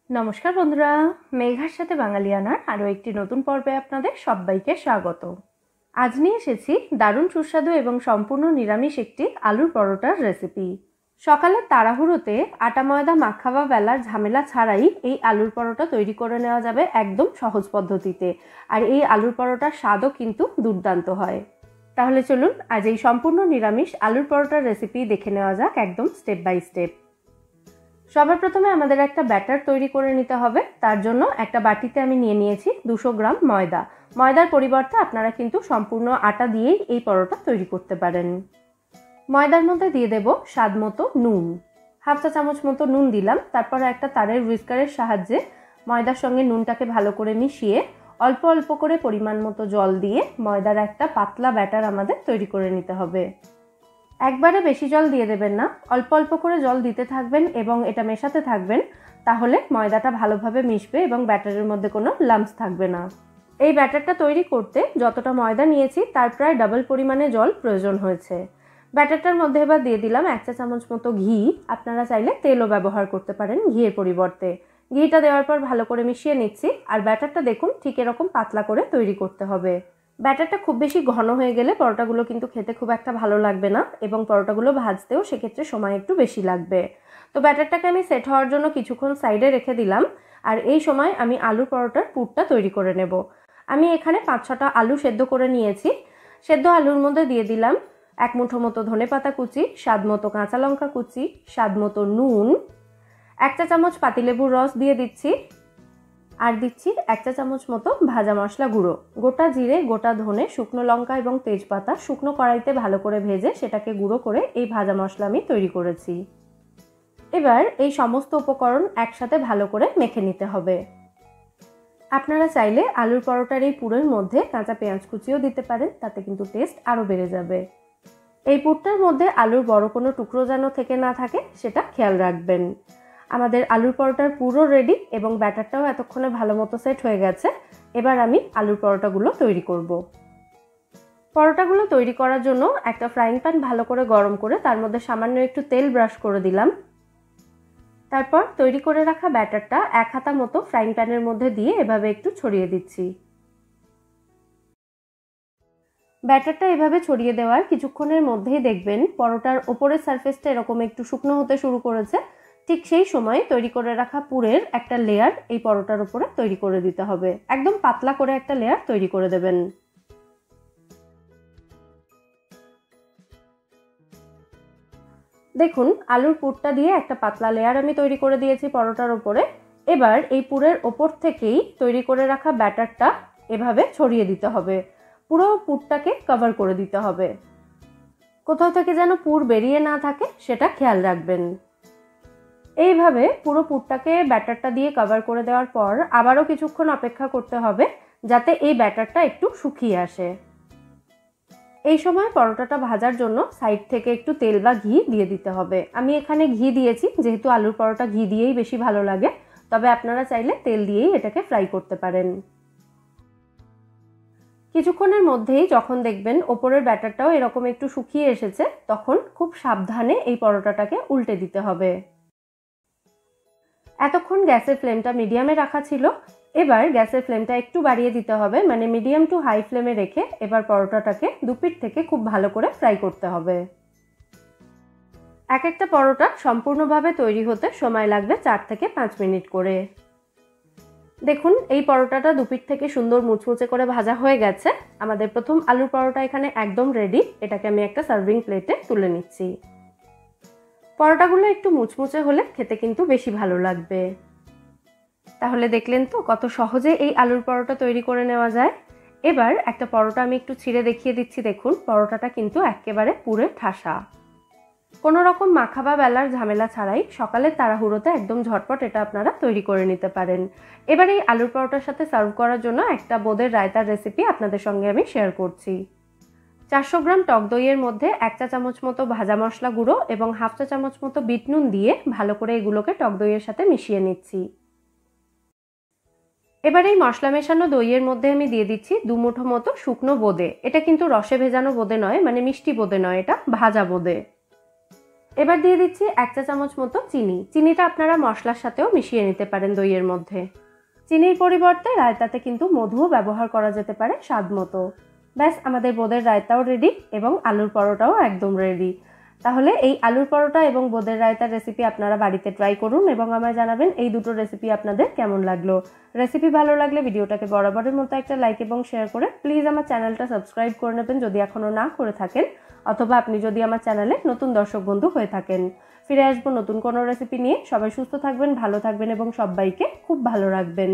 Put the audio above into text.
নমস্কার বন্ধুরা, মেঘার সাথে বাঙালিয়ানার আরও একটি নতুন পর্বে আপনাদের সবাইকে স্বাগত। আজ নিয়ে এসেছি দারুণ সুস্বাদু এবং সম্পূর্ণ নিরামিষ একটি আলুর পরোটার রেসিপি। সকালের তাড়াহুড়োতে আটা ময়দা মাখা বা বেলার ঝামেলা ছাড়াই এই আলুর পরোটা তৈরি করে নেওয়া যাবে একদম সহজ পদ্ধতিতে। আর এই আলুর পরোটার স্বাদও কিন্তু দুর্দান্ত হয়। তাহলে চলুন আজ এই সম্পূর্ণ নিরামিষ আলুর পরোটার রেসিপি দেখে নেওয়া যাক একদম স্টেপ বাই স্টেপ। সবার প্রথমে আমাদের একটা ব্যাটার তৈরি করে নিতে হবে। তার জন্য একটা বাটিতে আমি নিয়ে নিয়েছি 200 গ্রাম ময়দা। ময়দার পরিবর্তে আপনারা কিন্তু সম্পূর্ণ আটা দিয়েই এই পরোটা তৈরি করতে পারেন। ময়দার মধ্যে দিয়ে দেব স্বাদ মতো নুন, হাফ চা চামচ মতো নুন দিলাম। তারপর একটা তারের হুইস্কারের সাহায্যে ময়দার সঙ্গে নুনটাকে ভালো করে মিশিয়ে অল্প অল্প করে পরিমাণ মতো জল দিয়ে ময়দার একটা পাতলা ব্যাটার আমাদের তৈরি করে নিতে হবে। একবারে বেশি জল দিয়ে দেবেন না, অল্প অল্প করে জল দিতে থাকবেন এবং এটা মেশাতে থাকবেন। তাহলে ময়দাটা ভালোভাবে মিশবে এবং ব্যাটারের মধ্যে কোনো লাম্পস থাকবে না। এই ব্যাটারটা তৈরি করতে যতটা ময়দা নিয়েছি তার প্রায় ডাবল পরিমাণে জল প্রয়োজন হয়েছে। ব্যাটারটার মধ্যে এবার দিয়ে দিলাম 1 চা চামচ মতো ঘি। আপনারা চাইলে তেলও ব্যবহার করতে পারেন ঘিয়ের পরিবর্তে। ঘিটা দেওয়ার পর ভালো করে মিশিয়ে নিচ্ছি। আর ব্যাটারটা দেখুন ঠিক এরকম পাতলা করে তৈরি করতে হবে। ব্যাটারটা খুব বেশি ঘন হয়ে গেলে পরোটাগুলো কিন্তু খেতে খুব একটা ভালো লাগবে না এবং পরোটাগুলো ভাজতেও সেক্ষেত্রে সময় একটু বেশি লাগবে। তো ব্যাটারটাকে আমি সেট হওয়ার জন্য কিছুক্ষণ সাইডে রেখে দিলাম। আর এই সময় আমি আলু পরোটার পুরটা তৈরি করে নেব। আমি এখানে 5-6টা আলু সেদ্ধ করে নিয়েছি। সেদ্ধ আলুর মধ্যে দিয়ে দিলাম 1 মুঠো মতো ধনেপাতা কুচি, স্বাদ মতো কাঁচা লঙ্কা কুচি, স্বাদ মতো নুন, 1 চা চামচ পাতিলেবুর রস দিয়ে দিচ্ছি। আর দিচ্ছি 1 চা চামচ মতো ভাজা মশলা গুঁড়ো। গোটা জিরে, গোটা ধনে, শুকনো লঙ্কা এবং তেজপাতা শুকনো কড়াইতে ভালো করে ভেজে সেটাকে গুঁড়ো করে এই ভাজা মশলা আমি তৈরি করেছি। এবার এই সমস্ত উপকরণ একসাথে ভালো করে মেখে নিতে হবে। আপনারা চাইলে আলুর পরোটার এই পুরের মধ্যে কাঁচা পেঁয়াজ কুচিও দিতে পারেন, তাতে কিন্তু টেস্ট আরও বেড়ে যাবে। এই পুরটার মধ্যে আলুর বড় কোনো টুকরো যেন থেকে না থাকে সেটা খেয়াল রাখবেন। আমাদের আলুর পরোটার পুরো রেডি এবং ব্যাটারটাও এতক্ষণে ভালো মতো সেট হয়ে গেছে। এবার আমি আলুর পরোটাগুলো তৈরি করব। পরোটাগুলো তৈরি করার জন্য একটা ফ্রাইং প্যান ভালো করে গরম করে তার মধ্যে সামান্য একটু তেল ব্রাশ করে দিলাম। তারপর তৈরি করে রাখা ব্যাটারটা 1 হাতা মতো ফ্রাইং প্যানের মধ্যে দিয়ে এভাবে একটু ছড়িয়ে দিচ্ছি। ব্যাটারটা এভাবে ছড়িয়ে দেওয়ার কিছুক্ষণের মধ্যেই দেখবেন পরোটার ওপরের সারফেসটা এরকম একটু শুকনো হতে শুরু করেছে। ঠিক সেই সময় তৈরি করে রাখা পুরের একটা লেয়ার এই পরোটার উপরে তৈরি করে দিতে হবে। একদম পাতলা করে একটা লেয়ার তৈরি করে দেবেন। দেখুন আলুর পুরটা দিয়ে একটা পাতলা লেয়ার আমি তৈরি করে দিয়েছি পরোটার উপরে। এবার এই পুরের ওপর থেকেই তৈরি করে রাখা ব্যাটারটা এভাবে ছড়িয়ে দিতে হবে। পুরো পুরটাকে কভার করে দিতে হবে। কোথাও থেকে যেন পুর বেরিয়ে না থাকে সেটা খেয়াল রাখবেন। এইভাবে পুরো পুরটাকে ব্যাটারটা দিয়ে কভার করে দেওয়ার পর আবারও কিছুক্ষণ অপেক্ষা করতে হবে যাতে এই ব্যাটারটা একটু শুকিয়ে আসে। এই সময় পরোটাটা ভাজার জন্য সাইড থেকে একটু তেল বা ঘি দিয়ে দিতে হবে। আমি এখানে ঘি দিয়েছি যেহেতু আলুর পরোটা ঘি দিয়েই বেশি ভালো লাগে, তবে আপনারা চাইলে তেল দিয়েই এটাকে ফ্রাই করতে পারেন। কিছুক্ষণের মধ্যেই যখন দেখবেন ওপরের ব্যাটারটাও এরকম একটু শুকিয়ে এসেছে তখন খুব সাবধানে এই পরোটাটাকে উল্টে দিতে হবে। এতক্ষণ গ্যাসের ফ্লেমটা মিডিয়ামে রাখা ছিল। এবার গ্যাসের ফ্লেমটা একটু বাড়িয়ে দিতে হবে, মানে মিডিয়াম টু হাই ফ্লেমে রেখে এবার পরোটাটাকে দুপিঠ থেকে খুব ভালো করে ফ্রাই করতে হবে। এক একটা পরোটা সম্পূর্ণভাবে তৈরি হতে সময় লাগবে 4 থেকে 5 মিনিট করে। দেখুন এই পরোটাটা দুপিঠ থেকে সুন্দর মুচমুচে করে ভাজা হয়ে গেছে। আমাদের প্রথম আলুর পরোটা এখানে একদম রেডি। এটাকে আমি একটা সার্ভিং প্লেটে তুলে নিচ্ছি। পরোটাগুলো একটু মুচমুচে হলে খেতে কিন্তু বেশি ভালো লাগবে। তাহলে দেখলেন তো কত সহজে এই আলুর পরোটা তৈরি করে নেওয়া যায়। এবার একটা পরোটা আমি একটু ছিঁড়ে দেখিয়ে দিচ্ছি। দেখুন পরোটাটা কিন্তু একেবারে পুরে ঠাসা। কোনো রকম মাখা বা বেলার ঝামেলা ছাড়াই সকালের তাড়াহুড়োতে একদম ঝটপট এটা আপনারা তৈরি করে নিতে পারেন। এবার এই আলুর পরোটার সাথে সার্ভ করার জন্য একটা বোঁদের রায়তার রেসিপি আপনাদের সঙ্গে আমি শেয়ার করছি। 400 গ্রাম টক দইয়ের মধ্যে 1 চা চামচ মতো ভাজা মশলা গুঁড়ো এবং হাফ চা চামচ মতো বিট নুন দিয়ে ভালো করে এগুলোকে টক দইয়ের সাথে মিশিয়ে নিচ্ছি। এবার এই মশলা মেশানো দইয়ের মধ্যে আমি দিয়ে দিচ্ছি 2 মুঠো মতো শুকনো বোঁদে। এটা কিন্তু রসে ভেজানো বোঁদে নয়, মানে মিষ্টি বোঁদে নয়, এটা ভাজা বোঁদে। এবার দিয়ে দিচ্ছি 1 চা চামচ মতো চিনি। চিনিটা আপনারা মশলার সাথেও মিশিয়ে নিতে পারেন দইয়ের মধ্যে। চিনির পরিবর্তে রায়তাতে কিন্তু মধুও ব্যবহার করা যেতে পারে স্বাদ মতো। ব্যাস আমাদের বোঁদের রায়তাও রেডি এবং আলুর পরোটাও একদম রেডি। তাহলে এই আলুর পরোটা এবং বোঁদের রায়তার রেসিপি আপনারা বাড়িতে ট্রাই করুন এবং আমায় জানাবেন এই দুটো রেসিপি আপনাদের কেমন লাগলো। রেসিপি ভালো লাগলে ভিডিওটাকে বরাবরের মতো একটা লাইক এবং শেয়ার করে প্লিজ আমার চ্যানেলটা সাবস্ক্রাইব করে নেবেন যদি এখনও না করে থাকেন, অথবা আপনি যদি আমার চ্যানেলে নতুন দর্শক বন্ধু হয়ে থাকেন। ফিরে আসবো নতুন কোনো রেসিপি নিয়ে। সবাই সুস্থ থাকবেন, ভালো থাকবেন এবং সবাইকে খুব ভালো রাখবেন।